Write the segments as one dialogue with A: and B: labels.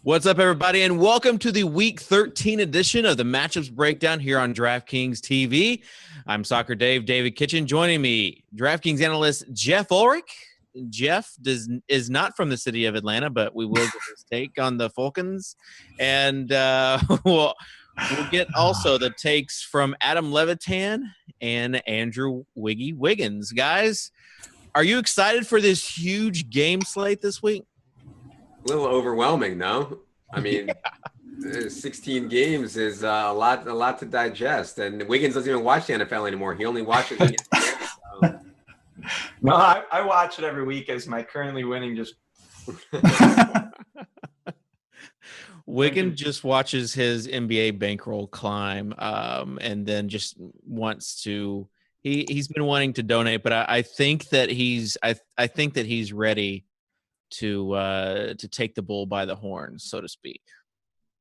A: What's up, everybody, and welcome to the Week 13 edition of the Matchups Breakdown here on DraftKings TV. I'm Socrdave, David Kitchen. Joining me, DraftKings analyst Geoff Ulrich. Geoff is not from the city of Atlanta, but we will get his take on the Falcons. And we'll get also the takes from Adam Levitan and Andrew Wiggy Wiggins. Guys, are you excited for this huge game slate this week?
B: A little overwhelming, no? I mean, 16 games is a lot to digest. And Wiggins doesn't even watch the NFL anymore. He only watches it.
C: No, I watch it every week as my currently winning just.
A: Wiggins just watches his NBA bankroll climb, and then just wants to. He's been wanting to donate, but I think that he's ready to take the bull by the horns, so to speak.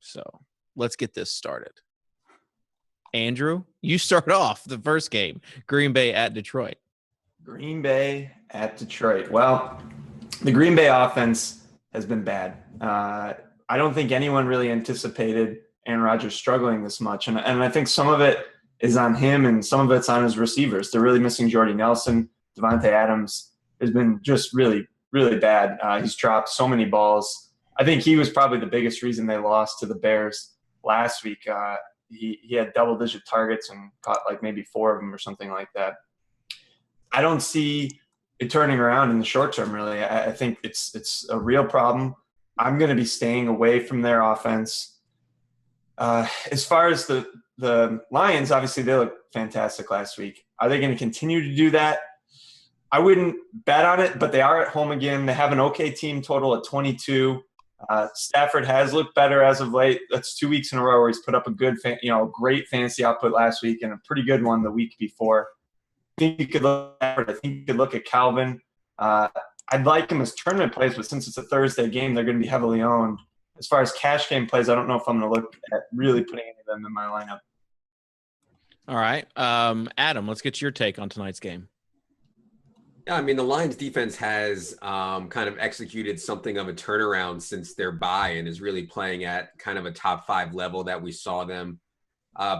A: So let's get this started. Andrew, you start off the first game, Green Bay at Detroit.
C: Green Bay at Detroit. Well, the Green Bay offense has been bad. I don't think anyone really anticipated Aaron Rodgers struggling this much. And I think some of it is on him and some of it's on his receivers. They're really missing Jordy Nelson. Devontae Adams has been just really, really bad. He's dropped so many balls. I think he was probably the biggest reason they lost to the Bears last week. He had double-digit targets and caught like maybe 4 of them or something like that. I don't see it turning around in the short term, really. I think it's a real problem. I'm going to be staying away from their offense. As far as the Lions, obviously they looked fantastic last week. Are they going to continue to do that? I wouldn't bet on it, but they are at home again. They have an okay team total at 22. Stafford has looked better as of late. That's 2 weeks in a row where he's put up a good, great fantasy output last week and a pretty good one the week before. I think you could look at Calvin. I'd like him as tournament plays, but since it's a Thursday game, they're going to be heavily owned. As far as cash game plays, I don't know if I'm going to look at really putting any of them in my lineup.
A: All right. Adam, let's get your take on tonight's game.
B: Yeah, I mean, the Lions defense has kind of executed something of a turnaround since their bye and is really playing at kind of a top 5 level that we saw them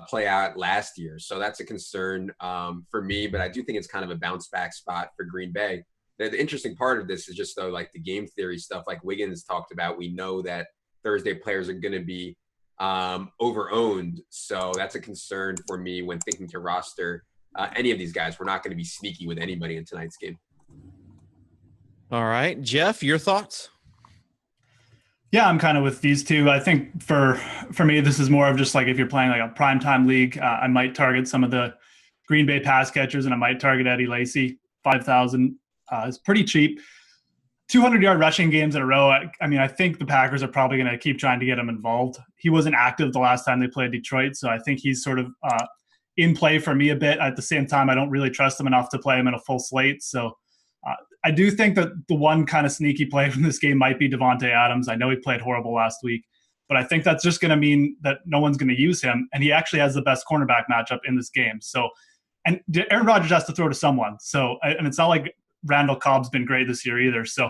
B: play out last year. So that's a concern for me, but I do think it's kind of a bounce back spot for Green Bay. The interesting part of this is just though, like the game theory stuff, like Wiggins talked about, we know that Thursday players are going to be over-owned. So that's a concern for me when thinking to roster any of these guys. We're not going to be sneaky with anybody in tonight's game.
A: All right. Geoff, your thoughts?
D: Yeah, I'm kind of with these two. I think for me, this is more of just like if you're playing like a primetime league, I might target some of the Green Bay pass catchers, and I might target Eddie Lacy. 5,000 is pretty cheap. 200-yard rushing games in a row. I mean, I think the Packers are probably going to keep trying to get him involved. He wasn't active the last time they played Detroit, so I think he's sort of in play for me a bit. At the same time, I don't really trust him enough to play him in a full slate. So I do think that the one kind of sneaky play from this game might be Devontae Adams. I know he played horrible last week, but I think that's just going to mean that no one's going to use him, and he actually has the best cornerback matchup in this game. So, and Aaron Rodgers has to throw to someone. So, and it's not like Randall Cobb's been great this year either. So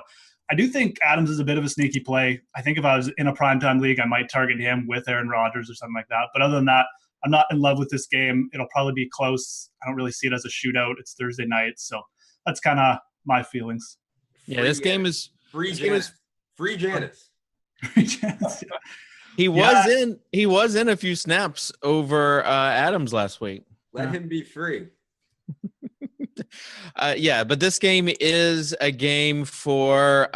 D: I do think Adams is a bit of a sneaky play. I think if I was in a primetime league, I might target him with Aaron Rodgers or something like that. But other than that, I'm not in love with this game. It'll probably be close. I don't really see it as a shootout. It's Thursday night. So that's kind of my feelings.
A: Yeah, this game is
B: free Janice. Free Janice.
A: He was in a few snaps over Adams last week.
B: Let him be free.
A: Yeah, but this game is a game for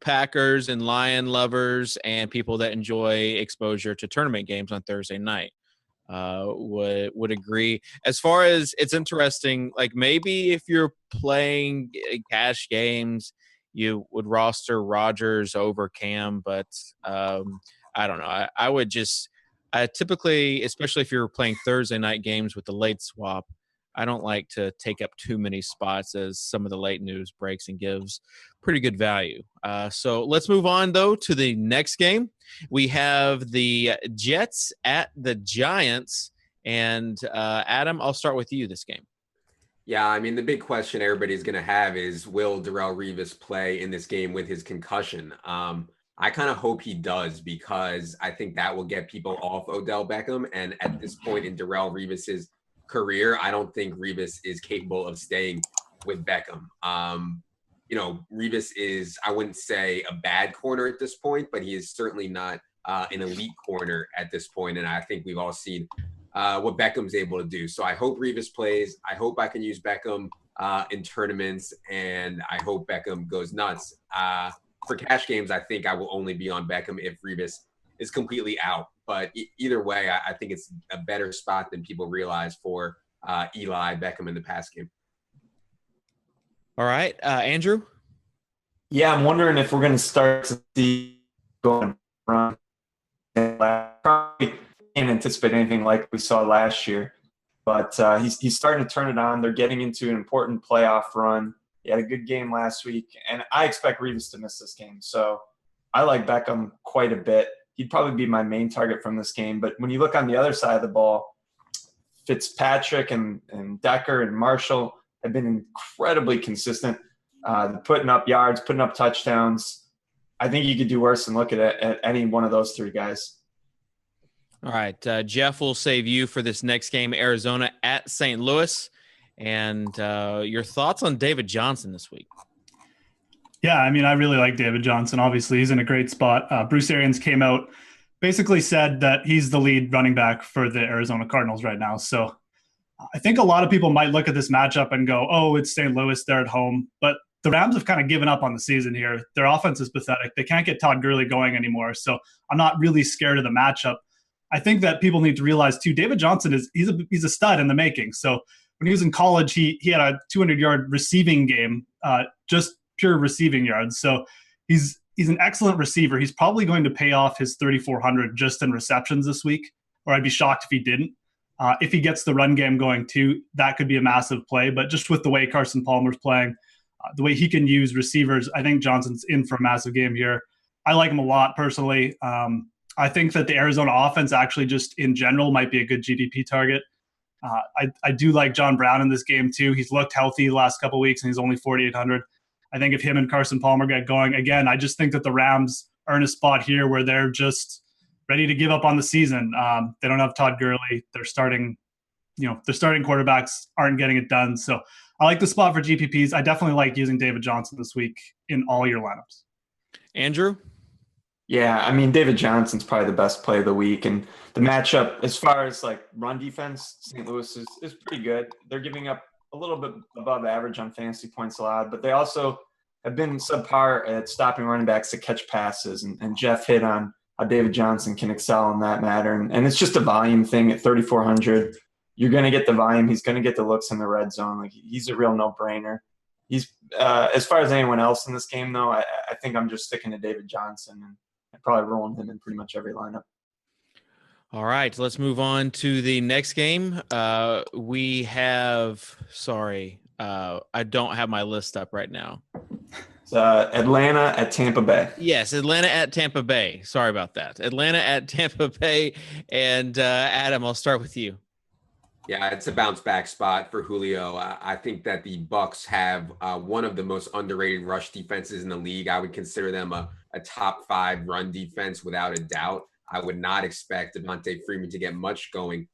A: Packers and Lion lovers and people that enjoy exposure to tournament games on Thursday night. Would agree. As far as it's interesting, like maybe if you're playing cash games, you would roster Rodgers over Cam, but I don't know. I would just typically, especially if you're playing Thursday night games with the late swap, I don't like to take up too many spots as some of the late news breaks and gives pretty good value. So let's move on, though, to the next game. We have the Jets at the Giants. And, Adam, I'll start with you this game.
B: Yeah, I mean, the big question everybody's going to have is, will Darrelle Revis play in this game with his concussion? I kind of hope he does, because I think that will get people off Odell Beckham. And at this point in Darrelle Revis's career, I don't think Revis is capable of staying with Beckham. Revis is, I wouldn't say a bad corner at this point, but he is certainly not an elite corner at this point. And I think we've all seen what Beckham's able to do. So I hope Revis plays. I hope I can use Beckham in tournaments, and I hope Beckham goes nuts. For cash games, I think I will only be on Beckham if Revis is completely out. But either way, I think it's a better spot than people realize for Eli Beckham in the pass game.
A: All right, Andrew?
C: Yeah, I'm wondering if we're going to start to see going run. Probably can't anticipate anything like we saw last year, but he's starting to turn it on. They're getting into an important playoff run. He had a good game last week, and I expect Revis to miss this game. So I like Beckham quite a bit. He'd probably be my main target from this game. But when you look on the other side of the ball, Fitzpatrick and Decker and Marshall have been incredibly consistent, putting up yards, putting up touchdowns. I think you could do worse than look at any one of those three guys.
A: All right, Geoff, will save you for this next game, Arizona at St. Louis. And your thoughts on David Johnson this week?
D: Yeah, I mean, I really like David Johnson. Obviously, he's in a great spot. Bruce Arians came out, basically said that he's the lead running back for the Arizona Cardinals right now. So I think a lot of people might look at this matchup and go, oh, it's St. Louis, they're at home. But the Rams have kind of given up on the season here. Their offense is pathetic. They can't get Todd Gurley going anymore. So I'm not really scared of the matchup. I think that people need to realize, too, David Johnson he's a stud in the making. So when he was in college, he had a 200-yard receiving game, just pure receiving yards. So he's an excellent receiver. He's probably going to pay off his 3,400 just in receptions this week, or I'd be shocked if he didn't. If he gets the run game going too, that could be a massive play. But just with the way Carson Palmer's playing, the way he can use receivers, I think Johnson's in for a massive game here. I like him a lot personally. I think that the Arizona offense actually just in general might be a good GDP target. I do like John Brown in this game too. He's looked healthy the last couple of weeks, and he's only 4,800. I think if him and Carson Palmer get going again, I just think that the Rams are in a spot here where they're just ready to give up on the season. They don't have Todd Gurley. Their starting quarterbacks aren't getting it done. So I like the spot for GPPs. I definitely like using David Johnson this week in all your lineups.
A: Andrew?
C: Yeah, I mean, David Johnson's probably the best play of the week. And the matchup, as far as like run defense, St. Louis is pretty good. They're giving up a little bit above average on fantasy points allowed, but they also have been subpar at stopping running backs to catch passes. And Geoff hit on how David Johnson can excel in that matter. And it's just a volume thing at 3,400. You're going to get the volume. He's going to get the looks in the red zone. Like, he's a real no-brainer. He's as far as anyone else in this game, though, I think I'm just sticking to David Johnson and probably rolling him in pretty much every lineup.
A: All right, let's move on to the next game. I don't have my list up right now.
C: It's Atlanta at Tampa Bay.
A: Yes, Atlanta at Tampa Bay. Sorry about that. Atlanta at Tampa Bay. And Adam, I'll start with you.
B: Yeah, it's a bounce back spot for Julio. I think that the Bucs have one of the most underrated rush defenses in the league. I would consider them a top 5 run defense without a doubt. I would not expect Devontae Freeman to get much going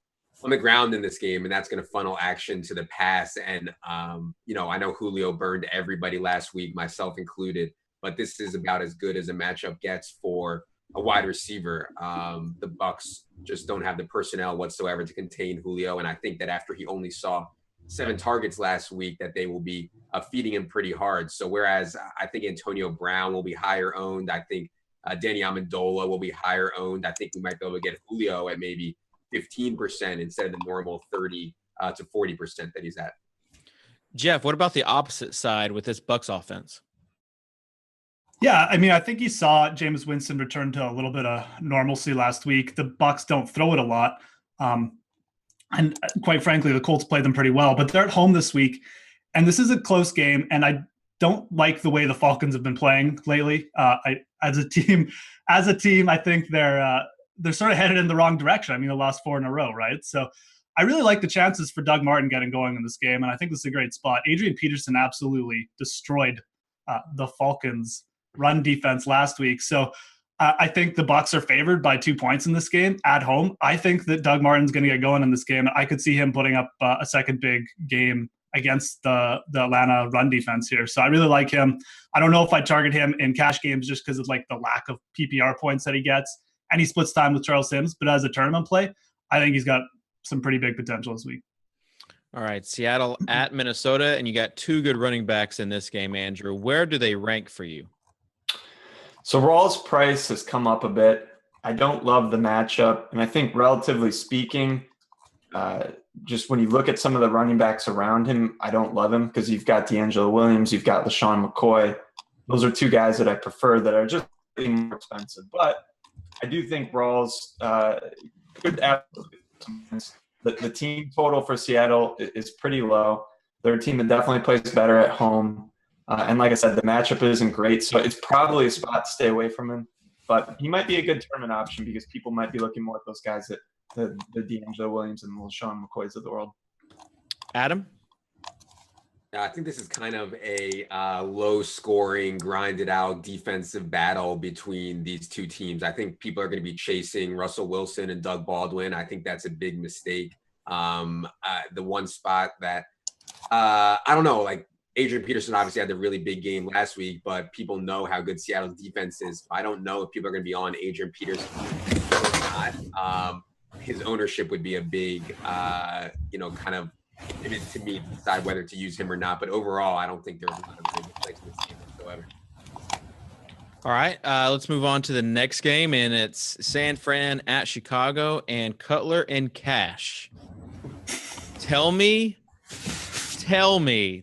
B: on the ground in this game, and that's going to funnel action to the pass. And, I know Julio burned everybody last week, myself included, but this is about as good as a matchup gets for a wide receiver. The Bucs just don't have the personnel whatsoever to contain Julio, and I think that after he only saw 7 targets last week, that they will be feeding him pretty hard. So whereas I think Antonio Brown will be higher owned, I think Danny Amendola will be higher owned. I think we might be able to get Julio at maybe 15% instead of the normal 30 to 40% that he's at.
A: Geoff, what about the opposite side with this Bucs offense?
D: Yeah, I mean, I think you saw Jameis Winston return to a little bit of normalcy last week. The Bucs don't throw it a lot. And quite frankly, the Colts played them pretty well, but they're at home this week. And this is a close game, and I don't like the way the Falcons have been playing lately. As a team, I think they're sort of headed in the wrong direction. I mean, they lost 4 in a row, right? So I really like the chances for Doug Martin getting going in this game, and I think this is a great spot. Adrian Peterson absolutely destroyed the Falcons' run defense last week. So I think the Bucs are favored by 2 points in this game at home. I think that Doug Martin's going to get going in this game. I could see him putting up a second big game against the Atlanta run defense here. So I really like him. I don't know if I target him in cash games just because of like the lack of PPR points that he gets, and he splits time with Charles Sims. But as a tournament play, I think he's got some pretty big potential this week.
A: All right, Seattle at Minnesota, and you got 2 good running backs in this game, Andrew. Where do they rank for you?
C: So Rawls' price has come up a bit. I don't love the matchup. And I think relatively speaking, just when you look at some of the running backs around him, I don't love him because you've got D'Angelo Williams, you've got LaShawn McCoy. Those are 2 guys that I prefer that are just more expensive. But I do think Rawls could add the team total for Seattle is pretty low. They're a team that definitely plays better at home. And like I said, the matchup isn't great, so it's probably a spot to stay away from him. But he might be a good tournament option because people might be looking more at those guys, that the D'Angelo Williams and the LaShawn McCoys of the world.
A: Adam?
B: I think this is kind of a low-scoring, grinded-out defensive battle between these 2 teams. I think people are going to be chasing Russell Wilson and Doug Baldwin. I think that's a big mistake. The one spot that I don't know, like, Adrian Peterson obviously had the really big game last week, but people know how good Seattle's defense is. I don't know if people are going to be on Adrian Peterson or not. His ownership would be a big, kind of limit to me to decide whether to use him or not. But overall, I don't think there's a lot of good mistakes in this game whatsoever.
A: All right, let's move on to the next game, and it's San Fran at Chicago and Cutler and Cash. Tell me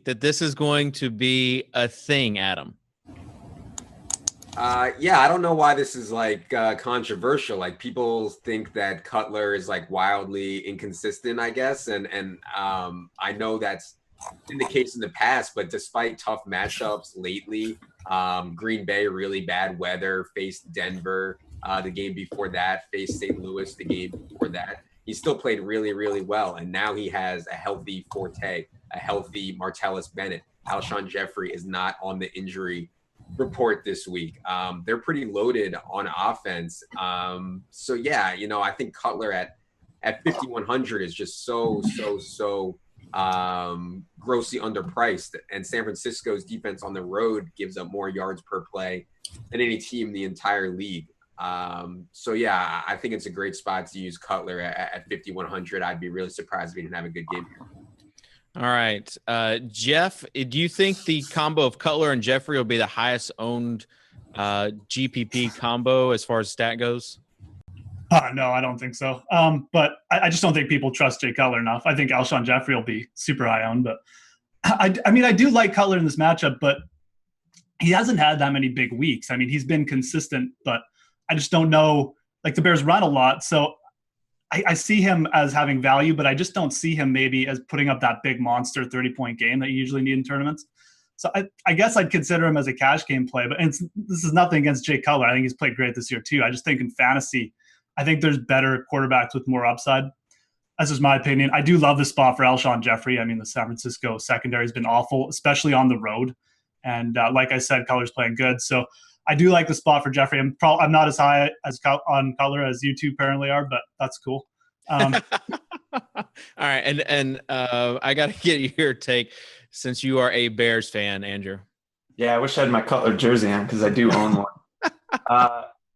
A: that this is going to be a thing, Adam.
B: Yeah, I don't know why this is like controversial. Like, people think that Cutler is like wildly inconsistent, I guess. And I know that's been the case in the past, but despite tough matchups lately, Green Bay, really bad weather, faced Denver the game before that, faced St. Louis the game before that. He still played really, really well. And now he has a healthy Forte, a healthy Martellus Bennett. Alshon Jeffrey is not on the injury report this week. They're pretty loaded on offense. So yeah, I think Cutler at 5,100 is just so grossly underpriced. And San Francisco's defense on the road gives up more yards per play than any team in the entire league. So yeah, I think it's a great spot to use Cutler at 5,100. I'd be really surprised if he didn't have a good game here.
A: All right. Geoff, do you think the combo of Cutler and Jeffrey will be the highest owned GPP combo as far as stat goes?
D: No, I don't think so. But I just don't think people trust Jay Cutler enough. I think Alshon Jeffrey will be super high owned, but I mean, I do like Cutler in this matchup, but he hasn't had that many big weeks. I mean, he's been consistent, but I just don't know. Like, the Bears run a lot, so I see him as having value, but I just don't see him maybe as putting up that big monster 30-point game that you usually need in tournaments. So I guess I'd consider him as a cash game play, but this is nothing against Jay Cutler. I think he's played great this year too. I just think in fantasy, I think there's better quarterbacks with more upside. That's just my opinion. I do love the spot for Alshon Jeffrey. I mean, the San Francisco secondary has been awful, especially on the road. And like I said, Cutler's playing good. So I do like the spot for Jeffrey. I'm not as high on Cutler as you two apparently are, but that's cool.
A: All right, and I got to get your take since you are a Bears fan, Andrew.
C: Yeah, I wish I had my Cutler jersey on because I do own one.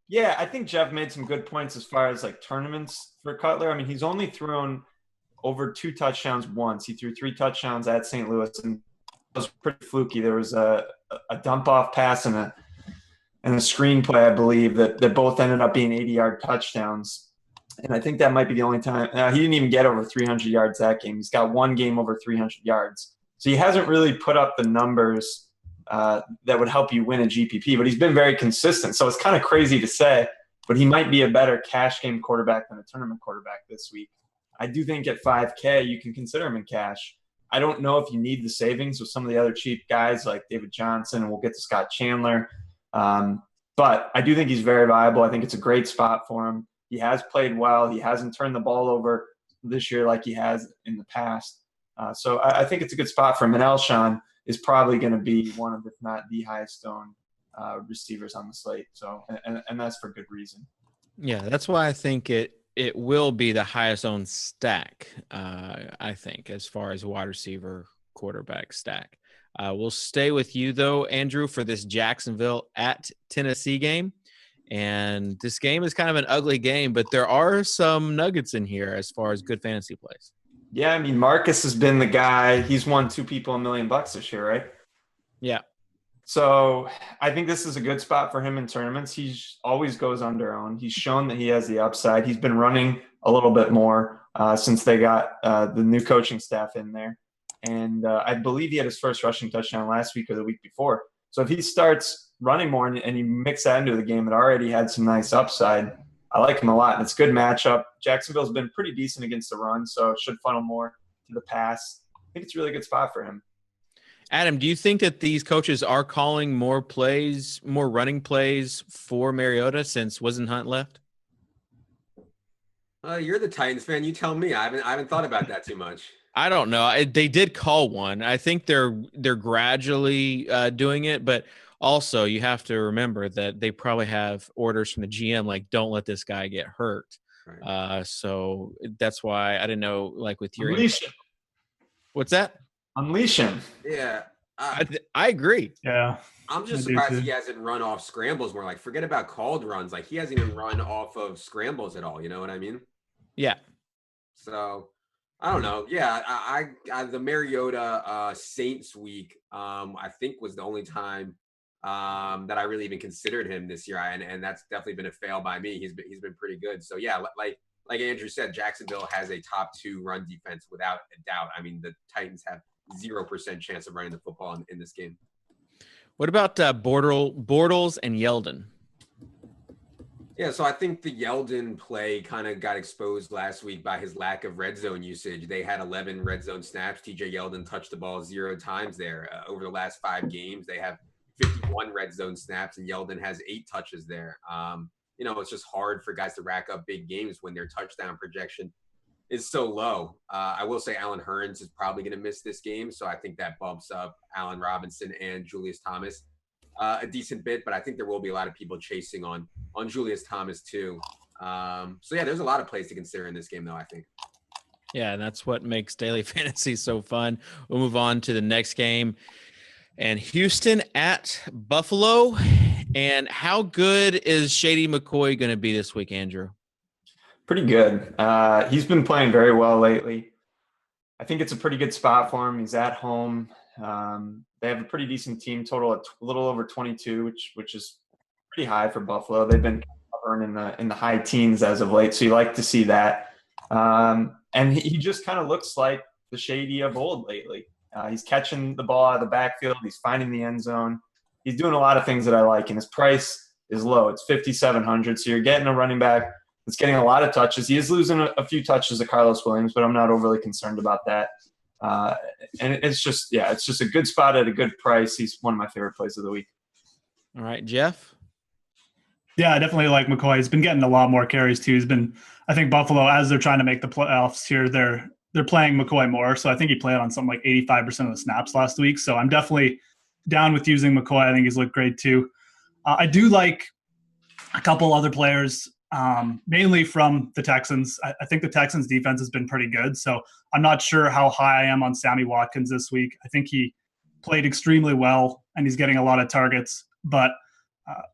C: Yeah, I think Geoff made some good points as far as like tournaments for Cutler. I mean, he's only thrown over 2 touchdowns once. He threw 3 touchdowns at St. Louis, and it was pretty fluky. There was a dump off pass and a screenplay, I believe, that both ended up being 80-yard touchdowns. And I think that might be the only time. He didn't even get over 300 yards that game. He's got one game over 300 yards. So he hasn't really put up the numbers that would help you win a GPP, but he's been very consistent. So it's kind of crazy to say, but he might be a better cash game quarterback than a tournament quarterback this week. I do think at 5K, you can consider him in cash. I don't know if you need the savings with some of the other cheap guys like David Johnson, and we'll get to Scott Chandler. But I do think he's very viable. I think it's a great spot for him. He has played well. He hasn't turned the ball over this year like he has in the past. So I think it's a good spot for him. And Alshon is probably going to be one of, if not the highest owned receivers on the slate. So, and that's for good reason.
A: Yeah, that's why I think it will be the highest owned stack, I think, as far as wide receiver quarterback stack. We'll stay with you, though, Andrew, for this Jacksonville at Tennessee game. And this game is kind of an ugly game, but there are some nuggets in here as far as good fantasy plays.
C: Yeah, I mean, Marcus has been the guy. He's won two people $1 million this year, right?
A: Yeah.
C: So I think this is a good spot for him in tournaments. He always goes under owned. He's shown that he has the upside. He's been running a little bit more since they got the new coaching staff in there. And I believe he had his first rushing touchdown last week or the week before. So if he starts running more and you mix that into the game, it already had some nice upside. I like him a lot, and it's a good matchup. Jacksonville's been pretty decent against the run, so it should funnel more to the pass. I think it's a really good spot for him.
A: Adam, do you think that these coaches are calling more plays, more running plays for Mariota since Wisenhunt left?
B: You're the Titans fan. You tell me. I haven't thought about that too much.
A: I don't know. They did call one. I think they're gradually doing it, but also you have to remember that they probably have orders from the GM like, don't let this guy get hurt. Right. So that's why I didn't know, like with your
C: Unleash him.
A: What's that?
C: Unleash him.
B: Yeah.
A: I agree.
D: Yeah.
B: I'm just surprised he hasn't run off scrambles more. Like, forget about called runs. Like, he hasn't even run off of scrambles at all. You know what I mean?
A: Yeah.
B: So, I don't know. Yeah, I the Mariota Saints week, I think was the only time that I really even considered him this year, and that's definitely been a fail by me. He's been pretty good. So yeah, like Andrew said, Jacksonville has a top 2 run defense without a doubt. I mean, the Titans have 0% chance of running the football in this game.
A: What about Bortles and Yeldon?
B: Yeah, so I think the Yeldon play kind of got exposed last week by his lack of red zone usage. They had 11 red zone snaps. TJ Yeldon touched the ball 0 times there. Over the last 5 games, they have 51 red zone snaps, and Yeldon has 8 touches there. It's just hard for guys to rack up big games when their touchdown projection is so low. I will say Allen Hurns is probably going to miss this game, so I think that bumps up Allen Robinson and Julius Thomas a decent bit, but I think there will be a lot of people chasing on Julius Thomas too. So yeah, there's a lot of plays to consider in this game though, I think.
A: Yeah, and that's what makes daily fantasy so fun. We'll move on to the next game. And Houston at Buffalo. And how good is Shady McCoy going to be this week, Andrew?
C: Pretty good. He's been playing very well lately. I think it's a pretty good spot for him. He's at home. They have a pretty decent team total at a little over 22, which is pretty high for Buffalo. They've been covering in the high teens as of late, so you like to see that. And he just kind of looks like the Shady of old lately. He's catching the ball out of the backfield. He's finding the end zone. He's doing a lot of things that I like, and his price is low. It's $5,700, so you're getting a running back that's getting a lot of touches. He is losing a few touches to Carlos Williams, but I'm not overly concerned about that. And it's just a good spot at a good price. He's one of my favorite plays of the week.
A: All right, Geoff?
D: Yeah, I definitely like McCoy. He's been getting a lot more carries too. I think Buffalo, as they're trying to make the playoffs here, they're playing McCoy more. So I think he played on something like 85% of the snaps last week. So I'm definitely down with using McCoy. I think he's looked great too. I do like a couple other players, mainly from the Texans. I think the Texans defense has been pretty good. So I'm not sure how high I am on Sammy Watkins this week. I think he played extremely well and he's getting a lot of targets. But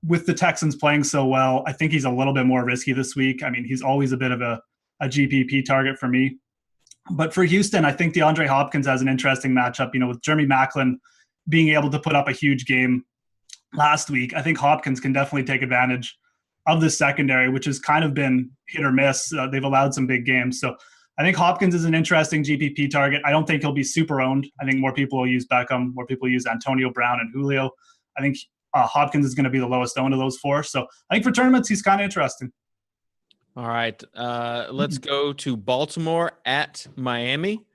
D: with the Texans playing so well, I think he's a little bit more risky this week. I mean, he's always a bit of a GPP target for me. But for Houston, I think DeAndre Hopkins has an interesting matchup. With Jeremy Maclin being able to put up a huge game last week, I think Hopkins can definitely take advantage of the secondary, which has kind of been hit or miss. They've allowed some big games. So I think Hopkins is an interesting GPP target. I don't think he'll be super owned. I think more people will use Beckham, more people use Antonio Brown and Julio. I think Hopkins is going to be the lowest owned of those 4. So I think for tournaments, he's kind of interesting.
A: All right. Let's go to Baltimore at Miami.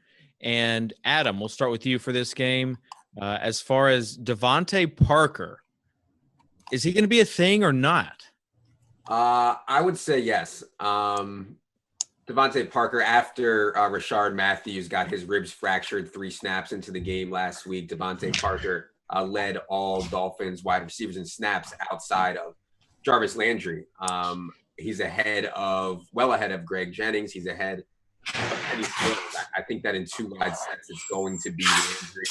A: And Adam, we'll start with you for this game. As far as Devontae Parker, is he going to be a thing or not?
B: I would say yes. Devontae Parker, after Rashard Matthews got his ribs fractured 3 snaps into the game last week, Devontae Parker led all Dolphins wide receivers in snaps outside of Jarvis Landry. He's well ahead of Greg Jennings. He's ahead of Kenny Stills. I think that in 2 wide sets, it's going to be Landry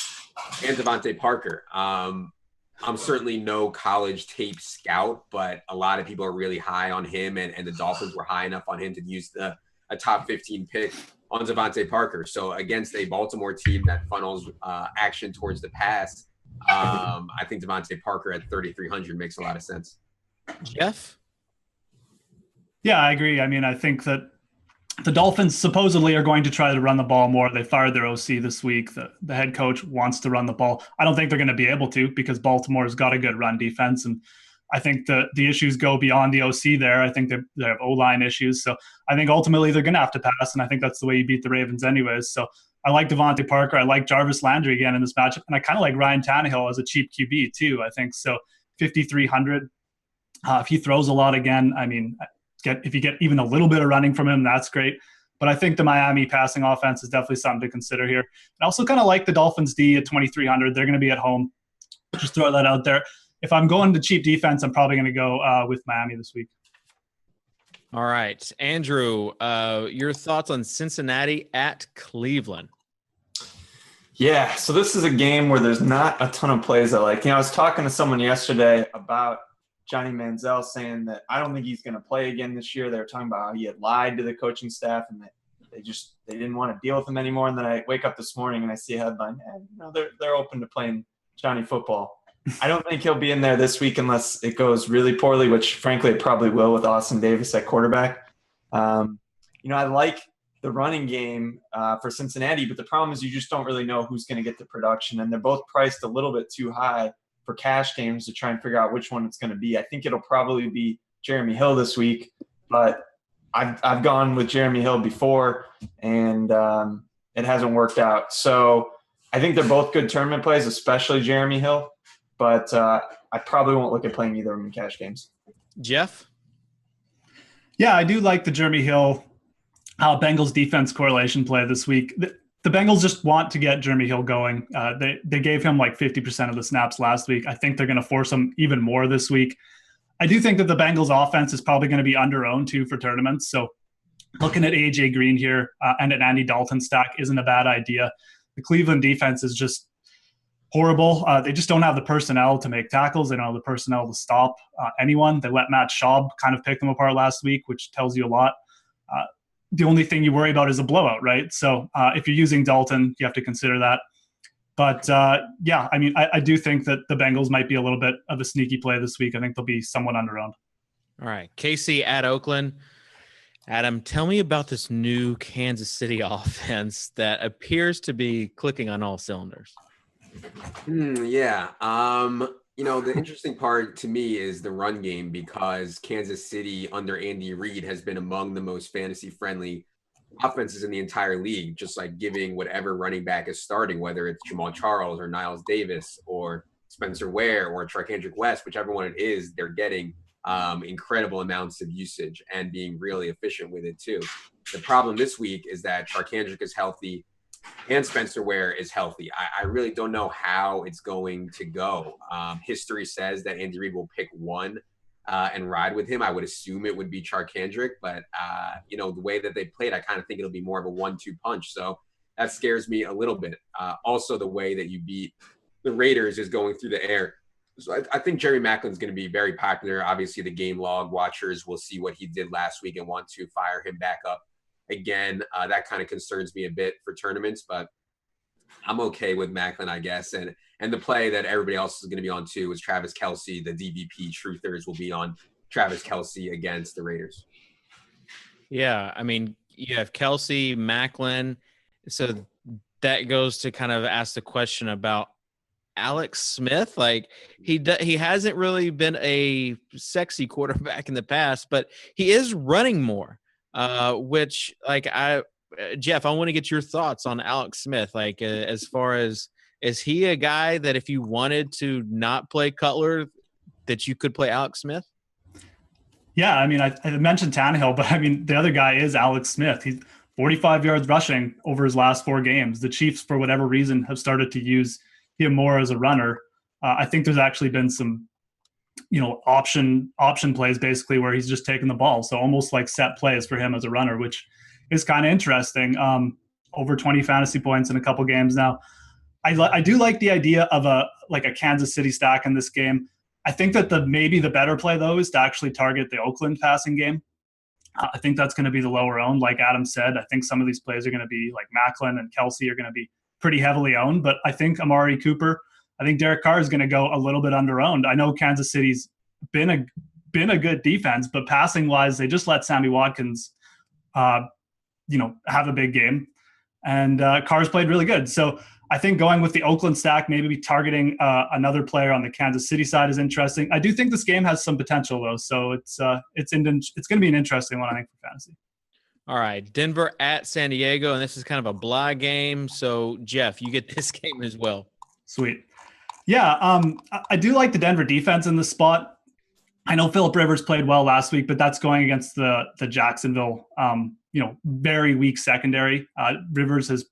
B: and Devontae Parker. I'm certainly no college tape scout, but a lot of people are really high on him, and the Dolphins were high enough on him to use a top 15 pick on Devontae Parker. So against a Baltimore team that funnels action towards the pass, I think Devontae Parker at 3,300 makes a lot of sense.
A: Geoff?
D: Yeah, I agree. I mean, I think that the Dolphins supposedly are going to try to run the ball more. They fired their OC this week. The head coach wants to run the ball. I don't think they're going to be able to because Baltimore's got a good run defense. And I think the issues go beyond the OC there. I think they have O-line issues. So I think ultimately they're going to have to pass. And I think that's the way you beat the Ravens anyways. So I like Devontae Parker. I like Jarvis Landry again in this matchup. And I kind of like Ryan Tannehill as a cheap QB too, I think. So 5,300. If he throws a lot again, I mean, if you get even a little bit of running from him, that's great. But I think the Miami passing offense is definitely something to consider here. I also kind of like the Dolphins D at 2,300. They're going to be at home. Just throw that out there. If I'm going to cheap defense, I'm probably going to go with Miami this week.
A: All right. Andrew, your thoughts on Cincinnati at Cleveland?
C: Yeah, so this is a game where there's not a ton of plays I like. I was talking to someone yesterday about Johnny Manziel saying that I don't think he's going to play again this year. They were talking about how he had lied to the coaching staff and that they didn't want to deal with him anymore. And then I wake up this morning and I see a headline, they're open to playing Johnny football. I don't think he'll be in there this week unless it goes really poorly, which frankly it probably will with Austin Davis at quarterback. I like the running game for Cincinnati, but the problem is you just don't really know who's going to get the production. And they're both priced a little bit too high for cash games to try and figure out which one it's going to be. I think it'll probably be Jeremy Hill this week, but I've gone with Jeremy Hill before and it hasn't worked out. So I think they're both good tournament plays, especially Jeremy Hill, but I probably won't look at playing either of them in cash games.
A: Geoff?
D: Yeah, I do like the Jeremy Hill Bengals defense correlation play this week. The Bengals just want to get Jeremy Hill going. They gave him like 50% of the snaps last week. I think they're going to force him even more this week. I do think that the Bengals offense is probably going to be under-owned too for tournaments. So looking at A.J. Green here and an Andy Dalton stack isn't a bad idea. The Cleveland defense is just horrible. They just don't have the personnel to make tackles. They don't have the personnel to stop anyone. They let Matt Schaub kind of pick them apart last week, which tells you a lot. The only thing you worry about is a blowout, right? So if you're using Dalton, you have to consider that. But I do think that the Bengals might be a little bit of a sneaky play this week. I think they'll be somewhat under-owned.
A: All right. KC at Oakland. Adam, tell me about this new Kansas City offense that appears to be clicking on all cylinders.
B: The interesting part to me is the run game because Kansas City under Andy Reid has been among the most fantasy-friendly offenses in the entire league, just like giving whatever running back is starting, whether it's Jamal Charles or Niles Davis or Spencer Ware or Charkandrick West, whichever one it is, they're getting incredible amounts of usage and being really efficient with it too. The problem this week is that Charkandrick is healthy and Spencer Ware is healthy. I really don't know how it's going to go. History says that Andy Reid will pick one and ride with him. I would assume it would be Charkandrick, but the way that they played, I kind of think it'll be more of a 1-2 punch. So that scares me a little bit. Also, the way that you beat the Raiders is going through the air. So I think Jerry Macklin's going to be very popular. Obviously, the game log watchers will see what he did last week and want to fire him back up again. That kind of concerns me a bit for tournaments, but I'm okay with Macklin, I guess. And the play that everybody else is going to be on too is Travis Kelce. The DVP truthers will be on Travis Kelce against the Raiders.
A: Yeah, I mean, you have Kelce, Macklin. So that goes to kind of ask the question about Alex Smith. Like he hasn't really been a sexy quarterback in the past, but he is running more. Which Geoff, I want to get your thoughts on Alex Smith. Like, as far as, is he a guy that if you wanted to not play Cutler, that you could play Alex Smith?
D: Yeah, I mean, I mentioned Tannehill, but I mean, the other guy is Alex Smith. He's 45 yards rushing over his last 4 games. The Chiefs, for whatever reason, have started to use him more as a runner. I think there's actually been some, option plays basically where he's just taking the ball. So almost like set plays for him as a runner, which is kind of interesting. Over 20 fantasy points in a couple games now. I do like the idea of a Kansas City stack in this game. I think that maybe the better play though is to actually target the Oakland passing game. I think that's going to be the lower owned. Like Adam said, I think some of these plays are going to be like Macklin and Kelsey are going to be pretty heavily owned, but I think Amari Cooper, I think Derek Carr is going to go a little bit under owned. I know Kansas City's been a good defense, but passing wise, they just let Sammy Watkins, have a big game, and Carr's played really good. So I think going with the Oakland stack, maybe targeting another player on the Kansas City side is interesting. I do think this game has some potential though, so it's going to be an interesting one, I think, for fantasy.
A: All right, Denver at San Diego, and this is kind of a blah game. So Geoff, you get this game as well.
D: Sweet. Yeah, I do like the Denver defense in this spot. I know Phillip Rivers played well last week, but that's going against the Jacksonville, very weak secondary. Rivers has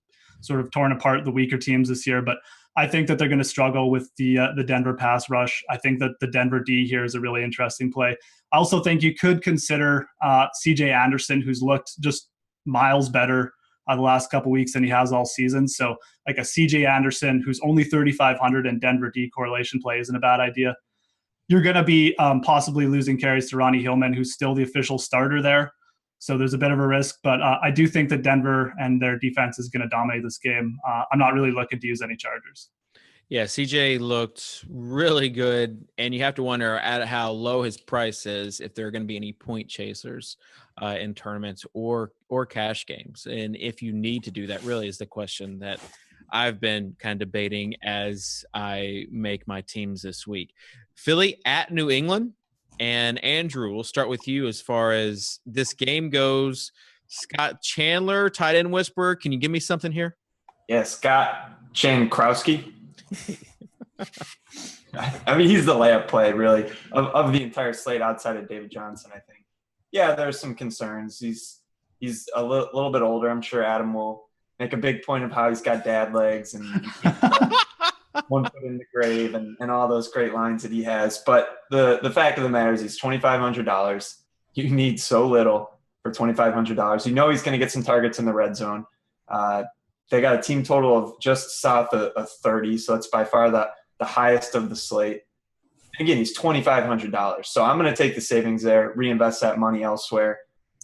D: sort of torn apart the weaker teams this year, but I think that they're going to struggle with the Denver pass rush. I think that the Denver D here is a really interesting play. I also think you could consider CJ Anderson, who's looked just miles better the last couple weeks than he has all season. So like a CJ Anderson, who's only 3,500 and Denver D correlation play isn't a bad idea. You're going to be possibly losing carries to Ronnie Hillman, who's still the official starter there. So there's a bit of a risk, but I do think that Denver and their defense is going to dominate this game. I'm not really looking to use any Chargers.
A: Yeah, CJ looked really good, and you have to wonder at how low his price is if there are going to be any point chasers in tournaments or cash games. And if you need to do that, really is the question that I've been kind of debating as I make my teams this week. Philly at New England. And Andrew, we'll start with you as far as this game goes. Scott Chandler, tight end whisperer. Can you give me something here?
C: Yeah, Scott Jankowski. I mean, he's the layup play, really, of the entire slate outside of David Johnson, I think. Yeah, there's some concerns. He's a little bit older. I'm sure Adam will make a big point of how he's got dad legs and one foot in the grave and all those great lines that he has. But the fact of the matter is he's $2,500. You need so little for $2,500. You know he's going to get some targets in the red zone. They got a team total of just south of 30, so it's by far the highest of the slate. Again, he's $2,500. So I'm going to take the savings there, reinvest that money elsewhere.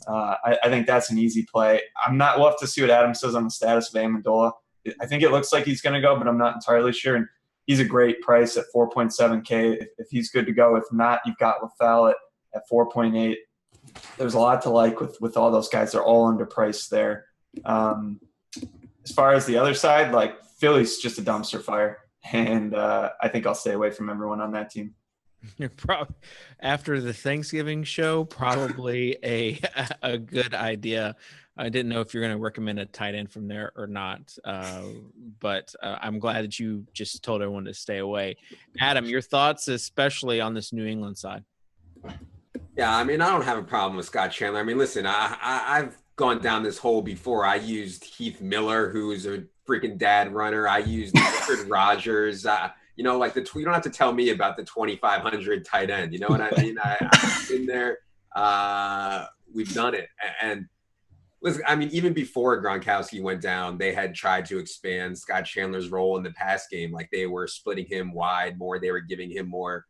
C: I think that's an easy play. We'll have to see what Adam says on the status of Amendola. I think it looks like he's going to go, but I'm not entirely sure. And he's a great price at 4.7K if he's good to go. If not, you've got LaFell at 4.8. There's a lot to like with all those guys. They're all underpriced there. As far as the other side, like Philly's just a dumpster fire. And I think I'll stay away from everyone on that team.
A: You're probably after the Thanksgiving show, probably a good idea. I didn't know if you're going to recommend a tight end from there or not, but I'm glad that you just told everyone to stay away. Adam, your thoughts, especially on this New England side?
B: Yeah, I mean, I don't have a problem with Scott Chandler. I mean, listen, I've gone down this hole before. I used Heath Miller, who's a freaking dad runner. I used Richard Rodgers. You know, like you don't have to tell me about the 2,500 tight end. You know what I mean? I've been there. We've done it. And listen, I mean, even before Gronkowski went down, they had tried to expand Scott Chandler's role in the pass game. Like they were splitting him wide more. They were giving him more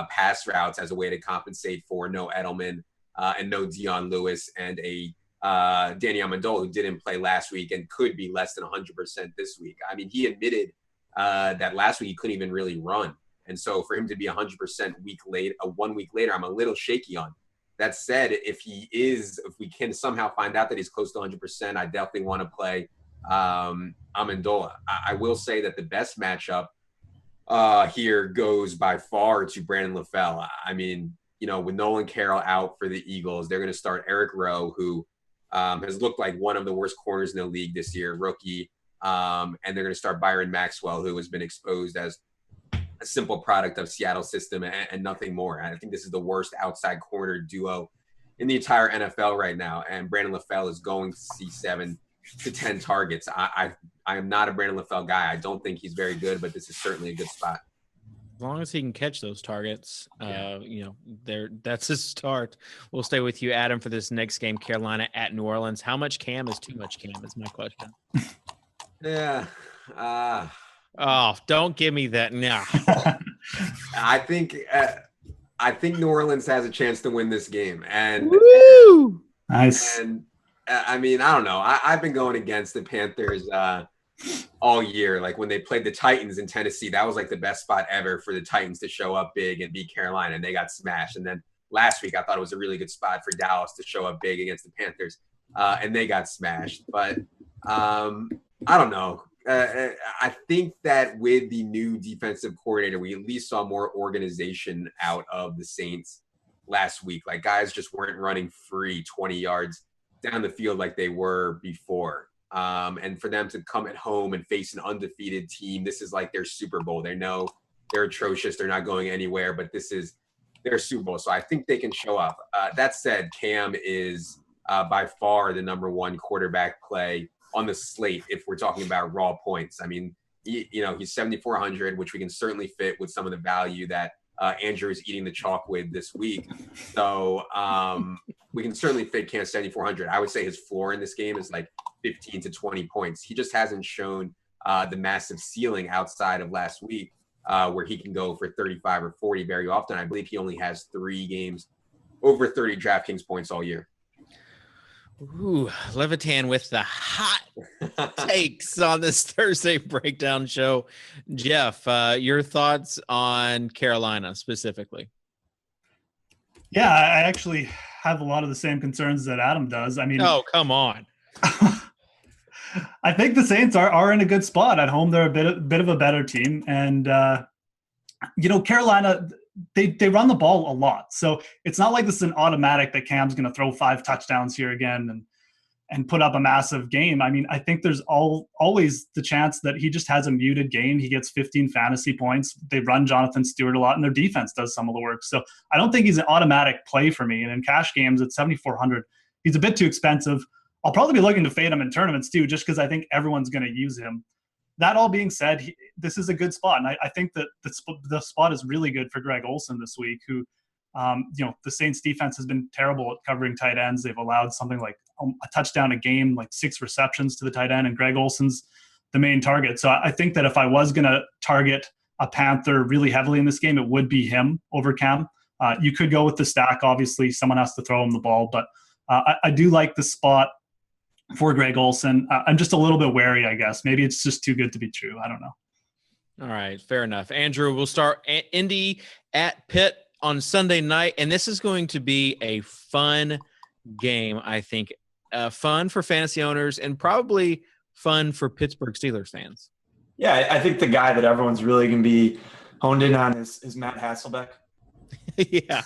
B: pass routes as a way to compensate for no Edelman and no Dion Lewis and a Danny Amendola, who didn't play last week and could be less than 100% this week. I mean, he admitted that last week he couldn't even really run. And so for him to be 100% 1 week later, I'm a little shaky on. That said, if we can somehow find out that he's close to 100%, I definitely want to play Amendola. I will say that the best matchup here goes by far to Brandon LaFell. I mean, you know, with Nolan Carroll out for the Eagles, they're going to start Eric Rowe, who has looked like one of the worst corners in the league this year, rookie. And they're going to start Byron Maxwell, who has been exposed as a simple product of Seattle system and nothing more. And I think this is the worst outside corner duo in the entire NFL right now. And Brandon LaFell is going to see 7 to 10 targets. I am not a Brandon LaFell guy. I don't think he's very good, but this is certainly a good spot.
A: long as he can catch those targets, that's his start. We'll stay with you, Adam, for this next game, Carolina at New Orleans. How much Cam is too much Cam is my question.
B: Yeah.
A: Oh, don't give me that. No.
B: I think New Orleans has a chance to win this game. And
A: Woo!
D: Nice.
B: And I mean, I don't know. I've been going against the Panthers all year. Like when they played the Titans in Tennessee, that was like the best spot ever for the Titans to show up big and beat Carolina, and they got smashed. And then last week, I thought it was a really good spot for Dallas to show up big against the Panthers, and they got smashed. But I don't know. I think that with the new defensive coordinator, we at least saw more organization out of the Saints last week. Like guys just weren't running free 20 yards down the field like they were before. And for them to come at home and face an undefeated team, this is like their Super Bowl. They know they're atrocious. They're not going anywhere, but this is their Super Bowl. So I think they can show up. That said, Cam is by far the number one quarterback play on the slate if we're talking about raw points. I mean, he's 7,400, which we can certainly fit with some of the value that Andrew is eating the chalk with this week. So we can certainly fit Cam 7,400. I would say his floor in this game is like 15 to 20 points. He just hasn't shown the massive ceiling outside of last week where he can go for 35 or 40 very often. I believe he only has 3 games over 30 DraftKings points all year.
A: Ooh, Levitan with the hot takes on this Thursday breakdown show. Geoff, your thoughts on Carolina specifically?
D: Yeah, I actually have a lot of the same concerns that Adam does. I mean,
A: oh, come on.
D: I think the Saints are in a good spot at home. They're a bit of a better team, and Carolina, they run the ball a lot, so it's not like this is an automatic that Cam's going to throw 5 touchdowns here again and put up a massive game. I mean, I think there's always the chance that he just has a muted game. He gets 15 fantasy points. They run Jonathan Stewart a lot, and their defense does some of the work. So I don't think he's an automatic play for me. And in cash games at 7,400, he's a bit too expensive. I'll probably be looking to fade him in tournaments too, just because I think everyone's going to use him. That all being said, this is a good spot. And I think that the spot is really good for Greg Olsen this week, who, the Saints defense has been terrible at covering tight ends. They've allowed something like a touchdown a game, like 6 receptions to the tight end, and Greg Olsen's the main target. So I think that if I was going to target a Panther really heavily in this game, it would be him over Cam. You could go with the stack. Obviously, someone has to throw him the ball, but I do like the spot for Greg Olsen. I'm just a little bit wary, I guess. Maybe it's just too good to be true. I don't know.
A: All right, fair enough. Andrew, we'll start Indy at Pitt on Sunday night, and this is going to be a fun game, I think. Fun for fantasy owners and probably fun for Pittsburgh Steelers fans.
C: Yeah, I think the guy that everyone's really going to be honed in on is Matt Hasselbeck.
A: Yeah.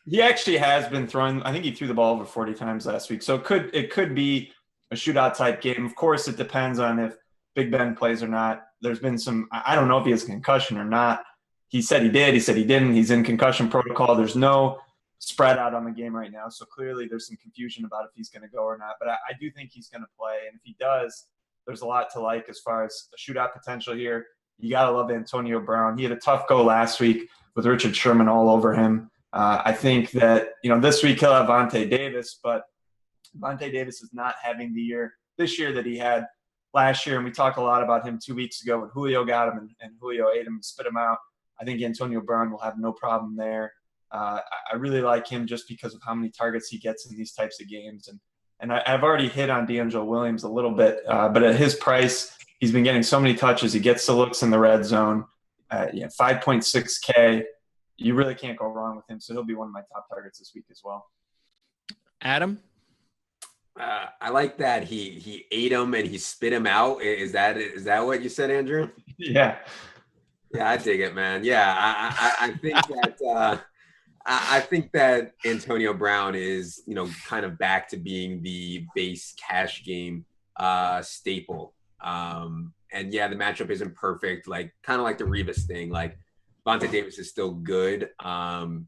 C: He actually has been throwing. I think he threw the ball over 40 times last week. So it could be a shootout type game. Of course, it depends on if Big Ben plays or not. There's been some. I don't know if he has a concussion or not. He said he did. He said he didn't. He's in concussion protocol. There's no spread out on the game right now. So clearly there's some confusion about if he's going to go or not. But I do think he's going to play. And if he does, there's a lot to like as far as a shootout potential here. You got to love Antonio Brown. He had a tough go last week with Richard Sherman all over him. I think that, this week he'll have Vontae Davis, but Vontae Davis is not having the year this year that he had last year. And we talked a lot about him 2 weeks ago when Julio got him and Julio ate him and spit him out. I think Antonio Brown will have no problem there. I really like him just because of how many targets he gets in these types of games. And I've already hit on D'Angelo Williams a little bit, but at his price, he's been getting so many touches. He gets the looks in the red zone. 5.6K. You really can't go wrong with him. So he'll be one of my top targets this week as well.
A: Adam?
B: I like that he ate him and he spit him out. Is that what you said, Andrew?
C: Yeah.
B: Yeah, I dig it, man. Yeah, I think that I think that Antonio Brown is, kind of back to being the base cash game staple. And yeah, the matchup isn't perfect, kind of like the Revis thing. Like Vontae Davis is still good.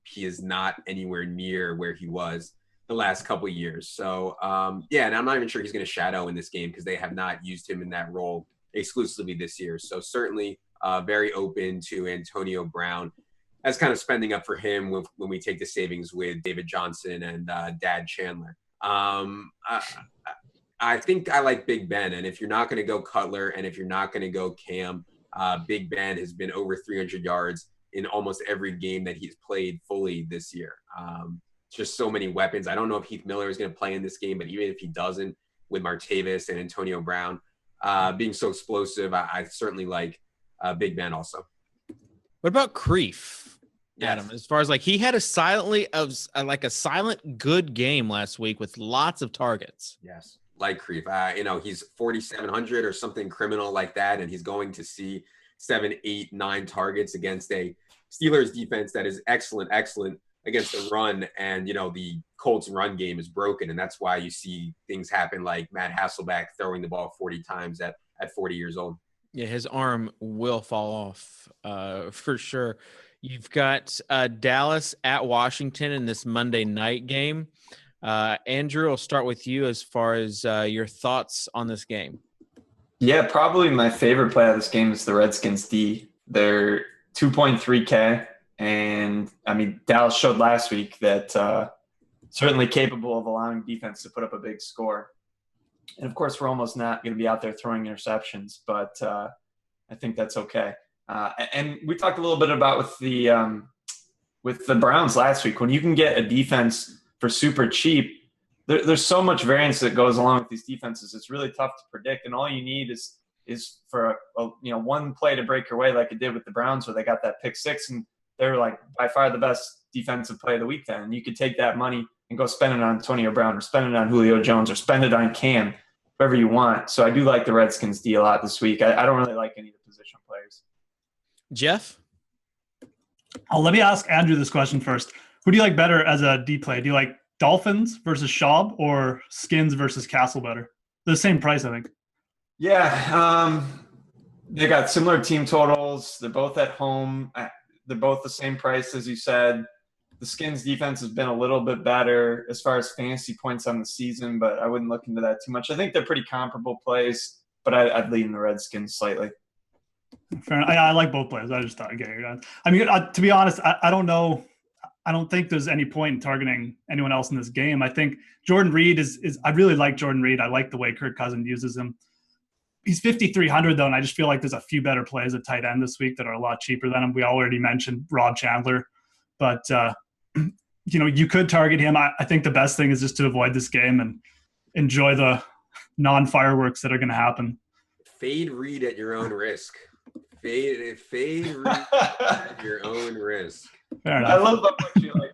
B: He is not anywhere near where he was the last couple of years. So and I'm not even sure he's going to shadow in this game because they have not used him in that role exclusively this year. So certainly very open to Antonio Brown as kind of spending up for him when we take the savings with David Johnson and Dad Chandler. I think I like Big Ben, and if you're not going to go Cutler and if you're not going to go Cam, Big Ben has been over 300 yards in almost every game that he's played fully this year. Just so many weapons. I don't know if Heath Miller is going to play in this game, but even if he doesn't, with Martavis and Antonio Brown being so explosive, I certainly like Big Ben also.
A: What about Kreef, Adam?
B: Yes.
A: As far as like he had a silent good game last week with lots of targets.
B: Yes, like Kreef. He's 4,700 or something criminal like that, and he's going to see 7, 8, 9 targets against a Steelers defense that is excellent against the run. And, the Colts run game is broken. And that's why you see things happen like Matt Hasselbeck throwing the ball 40 times at 40 years old.
A: Yeah, his arm will fall off for sure. You've got Dallas at Washington in this Monday night game. Andrew, I'll start with you as far as your thoughts on this game.
C: Yeah, probably my favorite play of this game is the Redskins D. They're 2.3K. And, Dallas showed last week that certainly capable of allowing defense to put up a big score. And, of course, we're almost not going to be out there throwing interceptions, but I think that's okay. And we talked a little bit about with the Browns last week. When you can get a defense for super cheap, there's so much variance that goes along with these defenses. It's really tough to predict, and all you need is for one play to break your way, like it did with the Browns, where they got that pick six, and they're like by far the best defensive play of the week. Then, and you could take that money and go spend it on Antonio Brown, or spend it on Julio Jones, or spend it on Cam, whoever you want. So I do like the Redskins D a lot this week. I don't really like any of the position players.
A: Jeff?
D: Let me ask Andrew this question first. Who do you like better as a D play? Do you like Dolphins versus Schaub or Skins versus Castle better? They're the same price, I think.
C: Yeah, they got similar team totals. They're both at home. They're both the same price, as you said. The Skins defense has been a little bit better as far as fantasy points on the season, but I wouldn't look into that too much. I think they're pretty comparable plays, but I'd lean the Redskins slightly.
D: Fair enough. I like both players. I just thought I'd get your guys. To be honest, I don't know. I don't think there's any point in targeting anyone else in this game. I think Jordan Reed is I really like Jordan Reed. I like the way Kirk Cousins uses him. He's 5,300 though, and I just feel like there's a few better plays at tight end this week that are a lot cheaper than him. We already mentioned Rob Chandler, but you could target him. I think the best thing is just to avoid this game and enjoy the non-fireworks that are going to happen.
B: Fade Reed at your own risk. Fade Reed at your own risk.
D: Fair enough.
C: I love how much you like.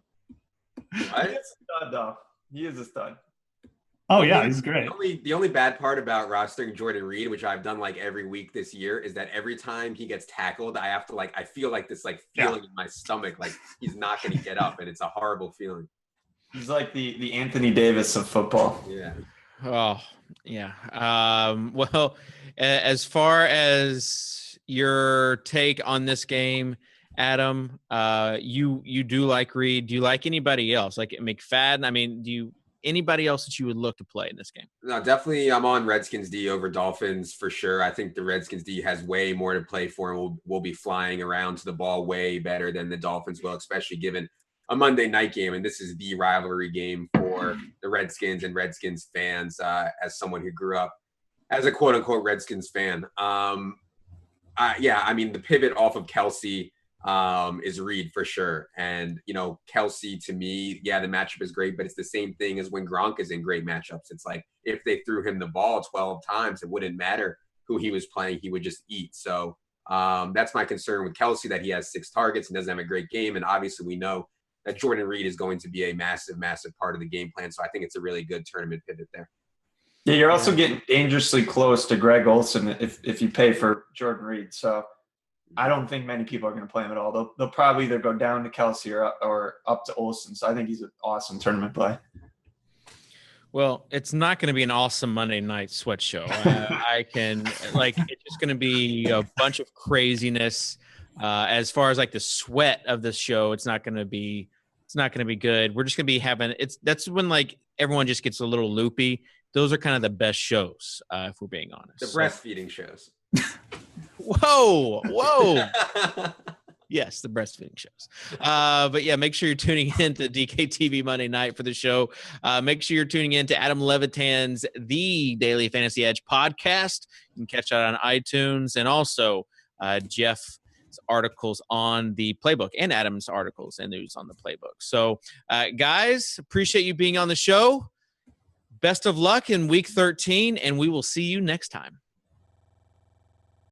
B: What?
C: He is a stud, though. He is a stud.
D: Oh, yeah, he's great.
B: The only bad part about rostering Jordan Reed, which I've done like every week this year, is that every time he gets tackled, I have to I feel like this feeling in my stomach, like he's not going to get up, and it's a horrible feeling.
C: He's like the Anthony Davis of football.
B: Yeah.
A: Oh, yeah. Well, as far as your take on this game, Adam, you do like Reed. Do you like anybody else? Like McFadden? Anybody else that you would look to play in this game?
B: No, definitely I'm on Redskins D over Dolphins for sure. I think the Redskins D has way more to play for, and we'll be flying around to the ball way better than the Dolphins will, especially given a Monday night game. And this is the rivalry game for the Redskins and Redskins fans, as someone who grew up as a quote unquote Redskins fan. The pivot off of Kelsey is Reed for sure. And, Kelsey to me, the matchup is great, but it's the same thing as when Gronk is in great matchups. It's like if they threw him the ball 12 times, it wouldn't matter who he was playing. He would just eat. So that's my concern with Kelsey, that he has 6 targets and doesn't have a great game. And obviously we know that Jordan Reed is going to be a massive, massive part of the game plan. So I think it's a really good tournament pivot there.
C: Yeah, you're also getting dangerously close to Greg Olsen if you pay for Jordan Reed. So I don't think many people are going to play him at all. They'll probably either go down to Kelsey or up to Olsen. So I think he's an awesome tournament play.
A: Well, it's not going to be an awesome Monday night sweat show. It's just going to be a bunch of craziness. As far as the sweat of this show, it's not going to be good. We're just going to be that's when everyone just gets a little loopy. Those are kind of the best shows, if we're being honest.
B: The breastfeeding shows.
A: Whoa. Yes, the breastfeeding shows. But yeah, make sure you're tuning in to DKTV Monday night for the show. Make sure you're tuning in to Adam Levitan's The Daily Fantasy Edge podcast. You can catch that on iTunes, and also Geoff's articles on the playbook and Adam's articles and news on the playbook. So guys, appreciate you being on the show. Best of luck in week 13, and we will see you next time.